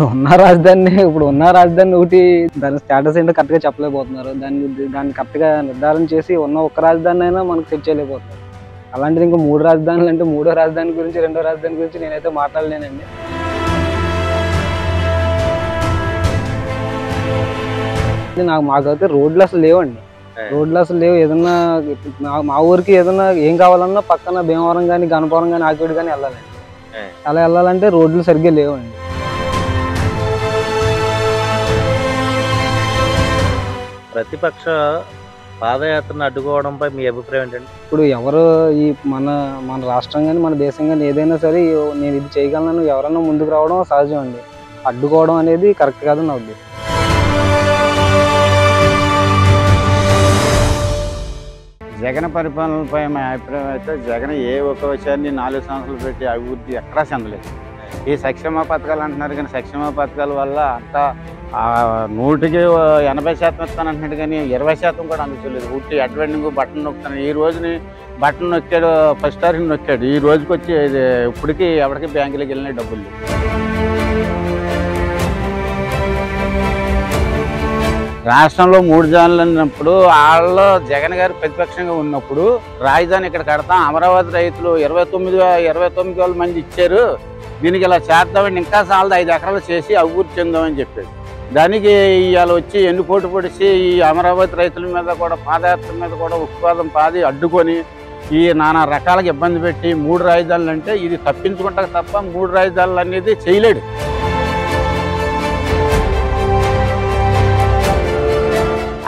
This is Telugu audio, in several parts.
ఇప్పుడు ఉన్న రాజధాని ఒకటి దాని స్టేటస్ ఏంటో కరెక్ట్గా చెప్పలేకపోతున్నారు. దాన్ని కరెక్ట్గా నిర్ధారణ చేసి ఉన్న ఒక్క రాజధాని అయినా మనకు సెట్ చేయలేకపోతున్నారు. అలాంటిది ఇంకా 3 రాజధానులు అంటే మూడో రాజధాని గురించి, రెండో రాజధాని గురించి నేనైతే మాట్లాడలేనండి. మాకైతే రోడ్లు అసలు లేవండి. ఏదన్నా మా ఊరికి ఏదన్నా ఏం కావాలన్నా పక్కన భీమవరం కానీ, గణపురం కానీ, ఆకివీడు కానీ వెళ్ళాలండి. అలా వెళ్ళాలంటే రోడ్లు సరిగ్గా లేవండి. ప్రతిపక్ష పాదయాత్రను అడ్డుకోవడంపై మీ అభిప్రాయం ఏంటండి? ఇప్పుడు ఎవరు ఈ మన రాష్ట్రం కానీ, మన దేశం కానీ ఏదైనా సరే నేను ఇది చేయగలను ఎవరైనా ముందుకు రావడం సహజం అండి. అడ్డుకోవడం అనేది కరెక్ట్ కాదని నా ఉద్దేశం. జగన్ పరిపాలనపై మా అభిప్రాయం అయితే జగన్ ఏ ఒక్క విషయాన్ని 4 సంవత్సరాలు పెట్టి అభివృద్ధి ఎక్కడా చెందలేదు. ఈ సంక్షేమ పథకాలు అంటున్నారు కానీ సంక్షేమ పథకాల వల్ల అంతా 100కి 80% ఇస్తానంటున్నాడు కానీ 20% కూడా అందుకోలేదు. ఉట్టి అడ్వాండింగ్ బటన్ నొక్కుతాను. ఈ రోజుని బటన్ నొక్కాడు, ఫస్ట్ తారీఖు నొక్కాడు. ఈ రోజుకి వచ్చి ఇప్పటికీ ఎవరికి బ్యాంకులకు వెళ్ళిన డబ్బులు లేవు. రాష్ట్రంలో 3 జోన్లు అన్నప్పుడు వాళ్ళు జగన్ గారు ప్రతిపక్షంగా ఉన్నప్పుడు రాజధాని ఇక్కడ కడతాం, అమరావతి రైతులు 29 మంది ఇచ్చారు, దీనికి ఇలా చేద్దామని ఇంకా చాలదు 5 ఎకరాలు చేసి అభివృద్ధి చెందామని చెప్పాడు. దానికి ఇవాళ వచ్చి ఎన్నుపోటు పొడిచి ఈ అమరావతి రైతుల మీద కూడా పాదయాత్ర మీద కూడా ఉత్పాదం పాది అడ్డుకొని ఈ నానా రకాలుగా ఇబ్బంది పెట్టి 3 రాజధానులు అంటే ఇది తప్పించుకుంటా తప్ప 3 రాజధానులు అనేది చేయలేడు.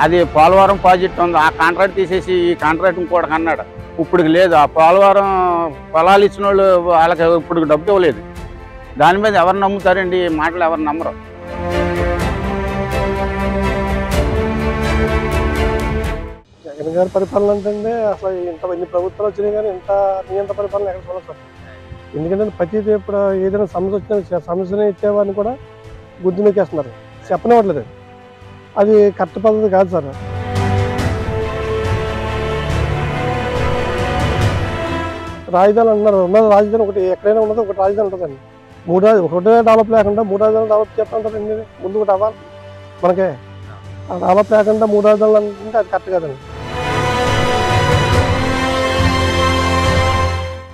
అది పోలవరం ప్రాజెక్ట్ ఉంది, ఆ కాంట్రాక్ట్ తీసేసి ఈ కాంట్రాక్ట్ ఇంకోటి అన్నాడు. ఇప్పుడు లేదు. ఆ పోలవరం పొలాలు ఇచ్చిన వాళ్ళు వాళ్ళకి ఇప్పుడు డబ్బు ఇవ్వలేదు. దాని మీద ఎవరు నమ్ముతారండి? మాటలు ఎవరు నమ్మరు. జగన్ గారి పరిపాలన అంటే అసలు ఇన్ని ప్రభుత్వాలు వచ్చినాయి కానీ ఇంత నియంత్ర పరిపాలన ఎక్కడ చూడలేదు సార్. ఎందుకంటే ప్రతిదీ ఇప్పుడు ఏదైనా సమస్య వచ్చినా సమస్యని ఇచ్చేవాడిని కూడా గుద్దు నొక్కేస్తున్నారు, చెప్పనివ్వట్లేదు. అది కరెక్ట్ పద్ధతి కాదు సార్. రాజధాని అంటున్నారు, ఉన్నది రాజధాని ఒకటి ఎక్కడైనా ఉన్నది ఒకటి రాజధాని ఉంటుందండి. ఒకటే డెవలప్ లేకుండా 3 రాజధానులు డెవలప్ చేస్తూ ఉంటారండి. ముందు ఒకటి అవ్వాలి మనకే. ఆ డెవలప్ లేకుండా 3 రాజధానులు అంటే అది కరెక్ట్ కాదండి.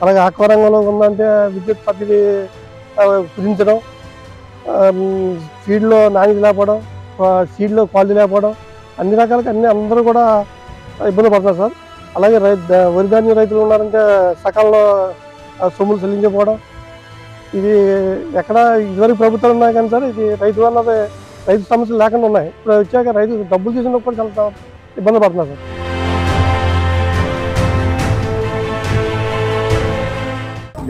అలాగే ఆక్వా రంగంలో ఉందంటే విద్యుత్ పద్ధతి కుదించడం, ఫీల్డ్లో నాణ్యత లేకపోవడం, సీడ్లో క్వాలిటీ లేకపోవడం, అన్ని రకాలుగా అందరూ కూడా ఇబ్బంది పడుతున్నారు సార్. అలాగే వరి ధాన్యం రైతులు ఉన్నారంటే సకాలంలో సొమ్ములు చెల్లించకపోవడం, ఇది ఎక్కడ ఇదివరకు ప్రభుత్వాలు ఉన్నాయి కానీ సార్ ఇది రైతు అన్నది రైతు సమస్యలు లేకుండా ఉన్నాయి. ఇప్పుడు వచ్చాక రైతు డబ్బులు చేసినప్పుడు చాలా ఇబ్బంది పడుతున్నారు సార్.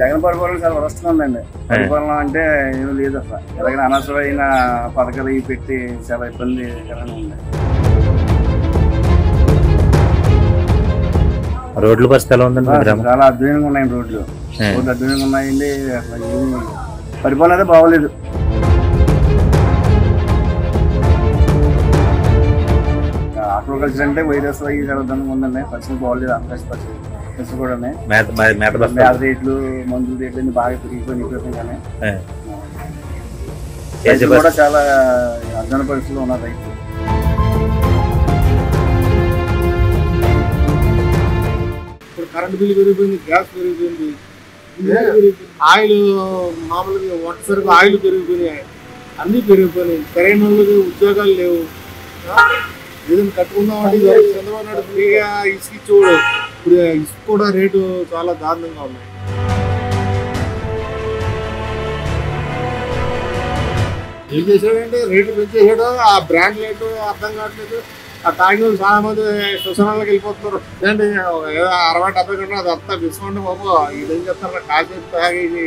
జగన్ పరిపాలన చాలా వరస్ట్గా ఉందండి. పరిపాలన అంటే ఏం లేదు అసలు. ఎలాగైనా అనవసరమైన పథకాలు ఇవి పెట్టి చాలా ఇబ్బందికరంగా ఉంది. రోడ్ల పరిస్థితి ఎలా ఉందండి? చాలా అద్భుతంగా ఉన్నాయండి రోడ్లు అద్భుతంగా ఉన్నాయండి. అసలు పరిపాలన అయితే బాగోలేదు. ఆక్వాకల్చర్ అంటే వైరస్ అవి చాలా అద్భుతంగా ఉందండి. పరిస్థితి బాగోలేదు. ఆంధ్రప్రదేశ్ కూడా మేత రేట్లు, మందుల రేట్లు బాగా పెరిగిపోయినాయి. కూడా చాలా అర్జన పరిస్థితులు ఉన్నారు రైతులు. ఇప్పుడు కరెంట్ బిల్లు పెరిగిపోయింది, గ్యాస్ పెరిగిపోయింది, ఆయిల్ మామూలుగా వంట సరుకు ఆయిల్ పెరిగిపోయినాయి, అన్నీ పెరిగిపోయినాయి. సరైన వాళ్ళకి ఉద్యోగాలు లేవు. ఏదైనా కట్టుకుందామంటే చంద్రబాబు నాయుడు ఫ్రీగా ఇసుక ఇచ్చేవాడు. ఇప్పుడు ఇసుక కూడా రేటు చాలా దారుణంగా ఉన్నాయి. ఏం చేశాడంటే రేట్లు పెంచేసాడు. ఆ బ్రాండ్ రేటు అర్థం కావట్లేదు. ఆ తాగిన వాళ్ళు చాలా మంది శ్మశానాలకు వెళ్ళిపోతున్నారు. ఏంటంటే ఏదో 60-70 గంటలు అది అంతా డిస్కౌంట్ బాబు. ఇదేం చెప్తారు, కాసేపు తాగి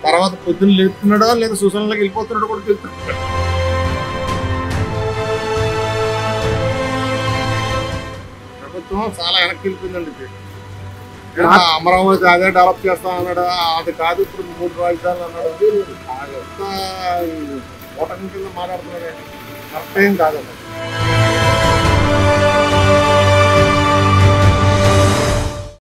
తర్వాత పొద్దున్న లేపుతున్నాడో లేదా శ్మశానాలకు వెళ్ళిపోతున్నాడో కూడా తెలుస్తున్నాడు. ప్రభుత్వం చాలా వెనక్కి వెళ్ళిపోయిందండి. అమరావతి అదే డెవలప్ చేస్తా అన్నాడు, అది కాదు ఇప్పుడు 3 రాజధానులు అన్నాడు. ఎంత ఓటమి కింద మాట్లాడుతున్నాడు, కరెక్ట్ ఏం కాదు.